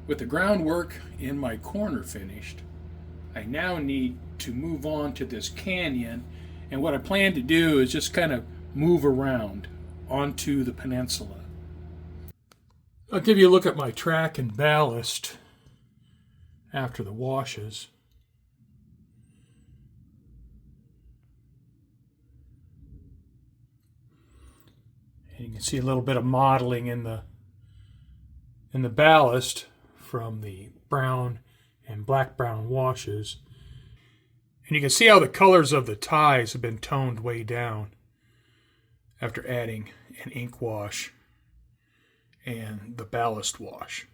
With the groundwork in my corner finished, I now need to move on to this canyon, and what I plan to do is just kind of move around onto the peninsula. I'll give you a look at my track and ballast after the washes. And you can see a little bit of modeling in the ballast from the brown and black brown washes. And you can see how the colors of the ties have been toned way down after adding an ink wash and the ballast wash.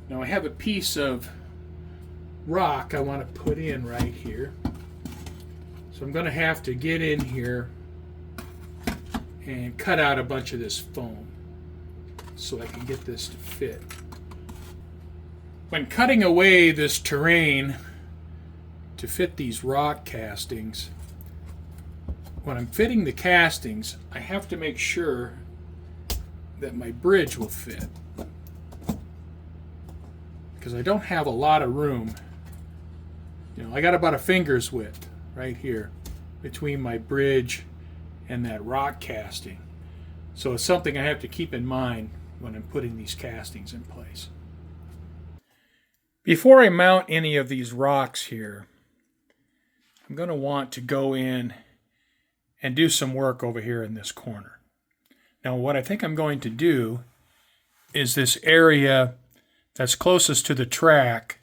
Now I have a piece of rock I want to put in right here. So I'm going to have to get in here and cut out a bunch of this foam so I can get this to fit. When cutting away this terrain to fit these rock castings, when I'm fitting the castings, I have to make sure that my bridge will fit, because I don't have a lot of room. I got about a finger's width right here between my bridge and that rock casting. So it's something I have to keep in mind when I'm putting these castings in place. Before I mount any of these rocks here, I'm going to want to go in and do some work over here in this corner. Now what I think I'm going to do is this area that's closest to the track,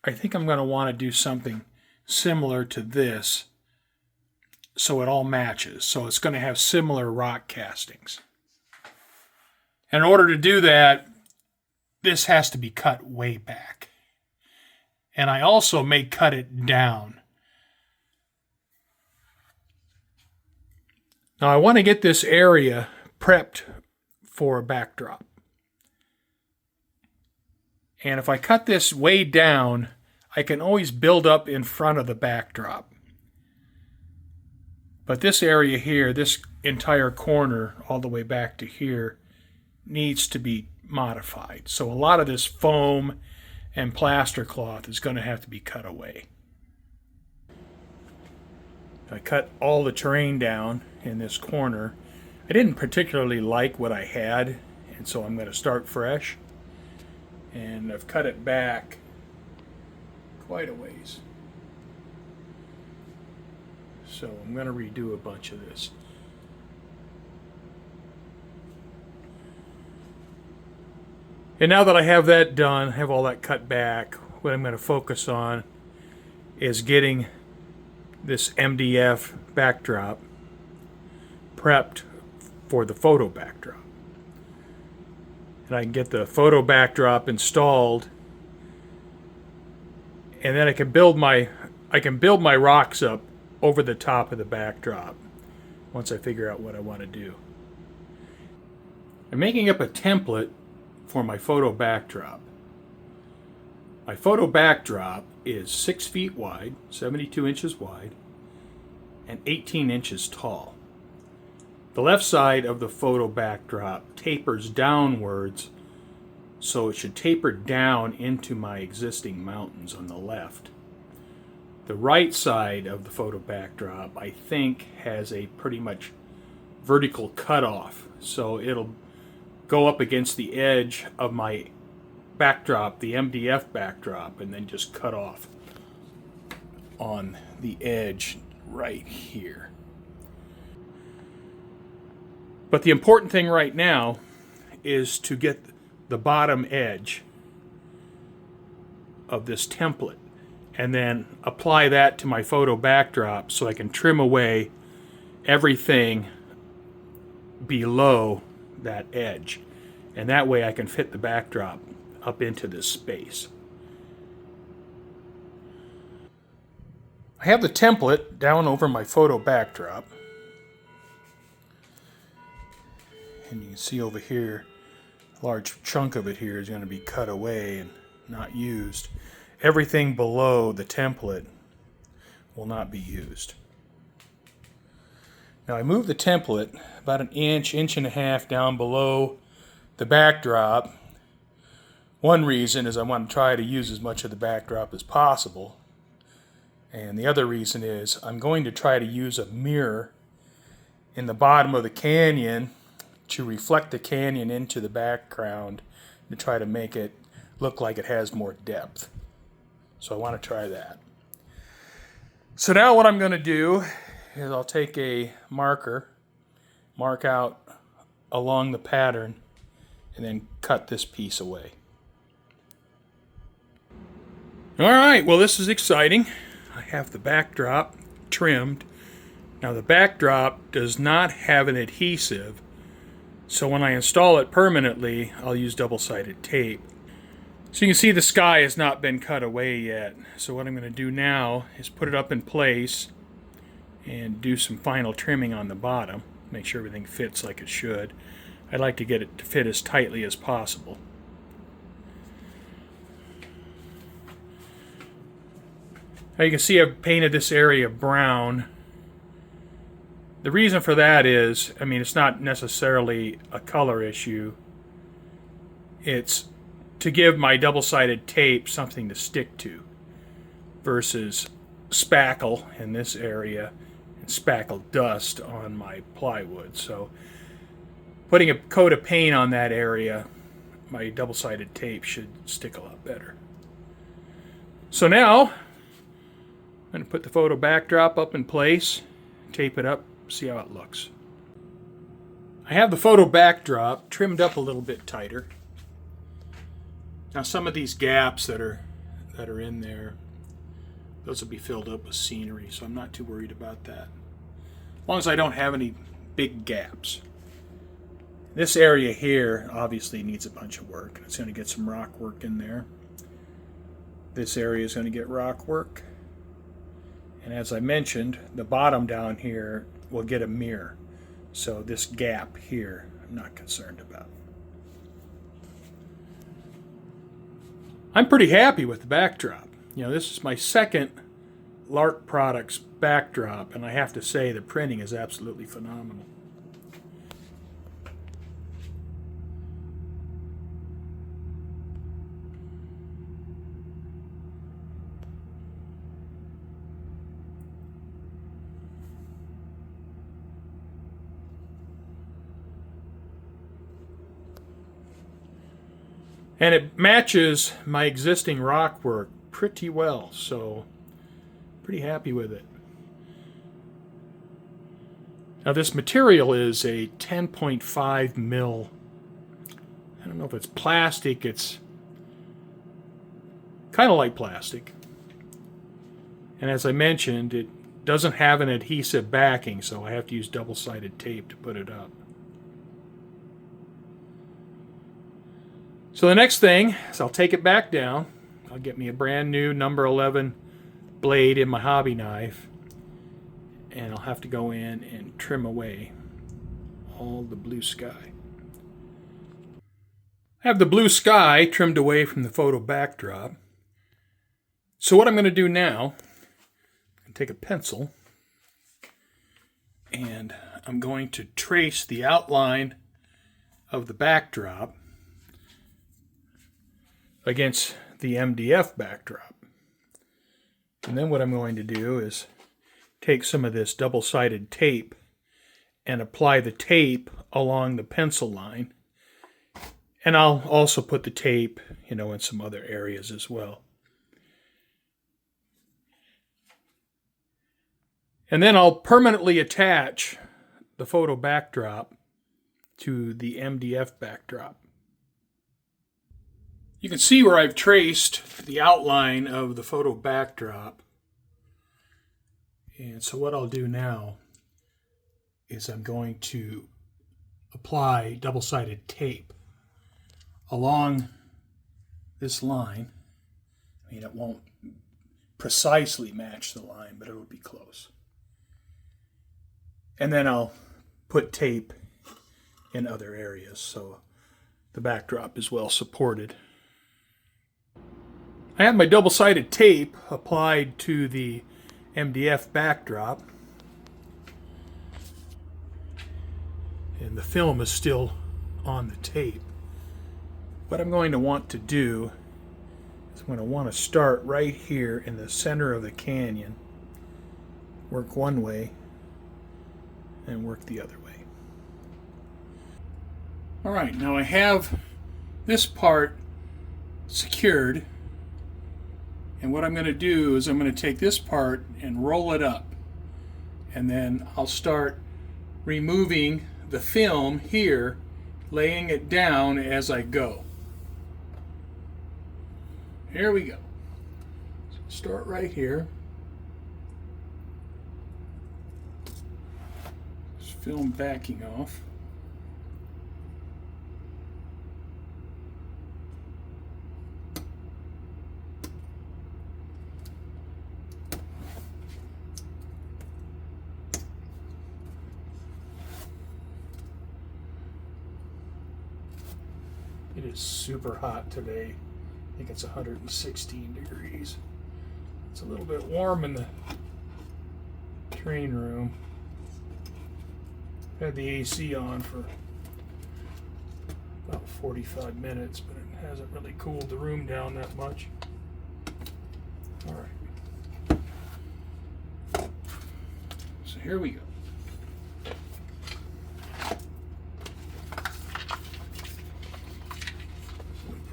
I think I'm going to want to do something similar to this so it all matches. So it's going to have similar rock castings. In order to do that, this has to be cut way back. And I also may cut it down. Now I want to get this area prepped for a backdrop. And if I cut this way down, I can always build up in front of the backdrop. But this area here, this entire corner all the way back to here, needs to be modified. So a lot of this foam and plaster cloth is going to have to be cut away. I cut all the terrain down in this corner. I didn't particularly like what I had, and so I'm going to start fresh. And I've cut it back quite a ways. So I'm going to redo a bunch of this. And now that I have that done, have all that cut back, what I'm going to focus on is getting this MDF backdrop prepped for the photo backdrop. And I can get the photo backdrop installed, and then I can build my rocks up over the top of the backdrop once I figure out what I want to do. I'm making up a template for my photo backdrop. My photo backdrop is 6 feet wide, 72 inches wide, and 18 inches tall. The left side of the photo backdrop tapers downwards, so it should taper down into my existing mountains on the left. The right side of the photo backdrop, I think, has a pretty much vertical cutoff, so it'll go up against the edge of my backdrop, the MDF backdrop, and then just cut off on the edge right here. But the important thing right now is to get the bottom edge of this template and then apply that to my photo backdrop so I can trim away everything below that edge. And that way I can fit the backdrop up into this space. I have the template down over my photo backdrop. And you can see over here, a large chunk of it here is going to be cut away and not used. Everything below the template will not be used. Now I moved the template about an inch, inch and a half down below the backdrop. One reason is I want to try to use as much of the backdrop as possible. And the other reason is I'm going to try to use a mirror in the bottom of the canyon to reflect the canyon into the background to try to make it look like it has more depth. So I want to try that. So now what I'm going to do is I'll take a marker, mark out along the pattern, and then cut this piece away. All right, well, this is exciting. I have the backdrop trimmed. Now the backdrop does not have an adhesive, so when I install it permanently, I'll use double-sided tape. So you can see the sky has not been cut away yet. So what I'm going to do now is put it up in place and do some final trimming on the bottom. Make sure everything fits like it should. I'd like to get it to fit as tightly as possible. Now you can see I've painted this area brown. The reason for that is, I mean, it's not necessarily a color issue. It's to give my double-sided tape something to stick to versus spackle in this area and spackle dust on my plywood. So putting a coat of paint on that area, my double-sided tape should stick a lot better. So now I'm going to put the photo backdrop up in place, tape it up, see how it looks. I have the photo backdrop trimmed up a little bit tighter. Now some of these gaps that are in there, those will be filled up with scenery, so I'm not too worried about that. As long as I don't have any big gaps. This area here obviously needs a bunch of work. It's going to get some rock work in there. This area is going to get rock work. And as I mentioned, the bottom down here will get a mirror. So this gap here, I'm not concerned about. I'm pretty happy with the backdrop. You know, this is my second LARC Products backdrop, and I have to say the printing is absolutely phenomenal. And it matches my existing rock work pretty well, so pretty happy with it. Now this material is a 10.5 mil. I don't know if it's plastic, it's kind of like plastic. And as I mentioned, it doesn't have an adhesive backing, so I have to use double-sided tape to put it up. So the next thing is I'll take it back down. I'll get me a brand new number 11 blade in my hobby knife, and I'll have to go in and trim away all the blue sky. I have the blue sky trimmed away from the photo backdrop. So what I'm going to do now, I'm going to take a pencil and I'm going to trace the outline of the backdrop against the MDF backdrop. And then what I'm going to do is take some of this double-sided tape and apply the tape along the pencil line. And I'll also put the tape, you know, in some other areas as well. And then I'll permanently attach the photo backdrop to the MDF backdrop. You can see where I've traced the outline of the photo backdrop. And so what I'll do now is I'm going to apply double-sided tape along this line. I mean, it won't precisely match the line, but it will be close. And then I'll put tape in other areas so the backdrop is well supported. I have my double-sided tape applied to the MDF backdrop, and the film is still on the tape. what I'm going to want to do is I'm going to want to start right here in the center of the canyon, work one way, and work the other way. Alright, now I have this part secured, and what I'm going to do is I'm going to take this part and roll it up, and then I'll start removing the film here, laying it down as I go. Here we go. So start right here. This film backing off. It is super hot today. I think it's 116 degrees. It's a little bit warm in the train room. Had the AC on for about 45 minutes, but it hasn't really cooled the room down that much. All right. So here we go.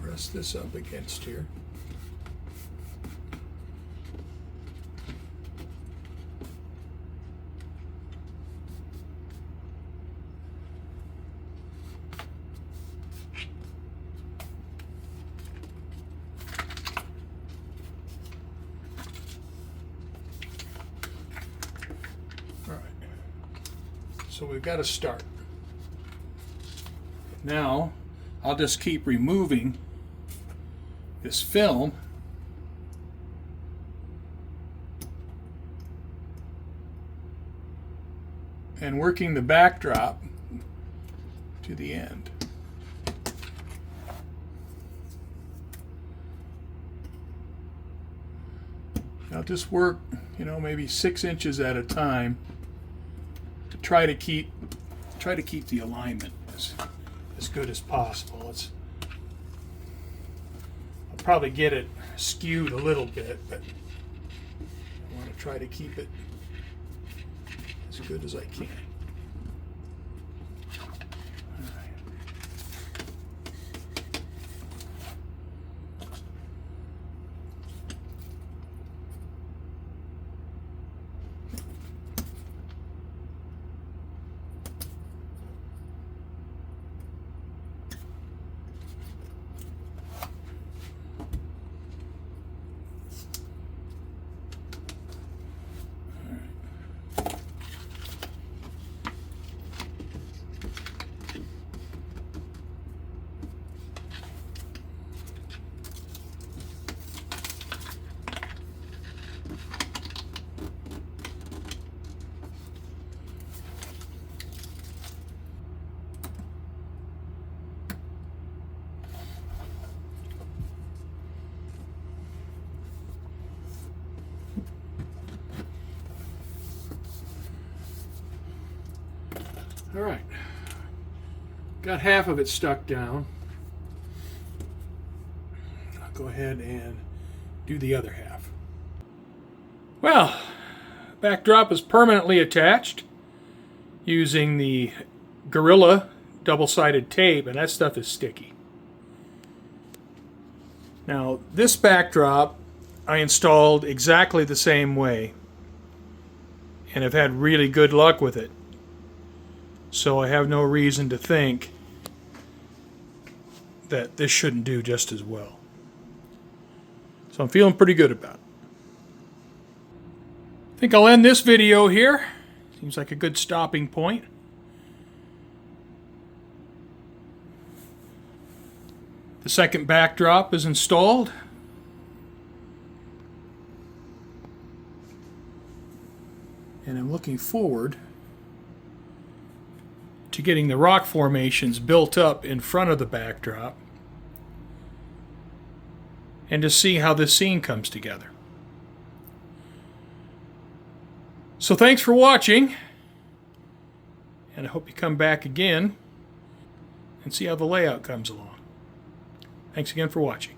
Press this up against here. All right. So we've got to start. Now I'll just keep removing this film and working the backdrop to the end. I'll just work, maybe 6 inches at a time to try to keep the alignment as good as possible. I'll probably get it skewed a little bit, but I want to try to keep it as good as I can. All right, got half of it stuck down. I'll go ahead and do the other half. Well, backdrop is permanently attached using the Gorilla double-sided tape, and that stuff is sticky. Now, this backdrop I installed exactly the same way and have had really good luck with it. So I have no reason to think that this shouldn't do just as well. So I'm feeling pretty good about it. I think I'll end this video here. Seems like a good stopping point. The second backdrop is installed. And I'm looking forward to getting the rock formations built up in front of the backdrop and to see how this scene comes together. So thanks for watching, and I hope you come back again and see how the layout comes along. Thanks again for watching.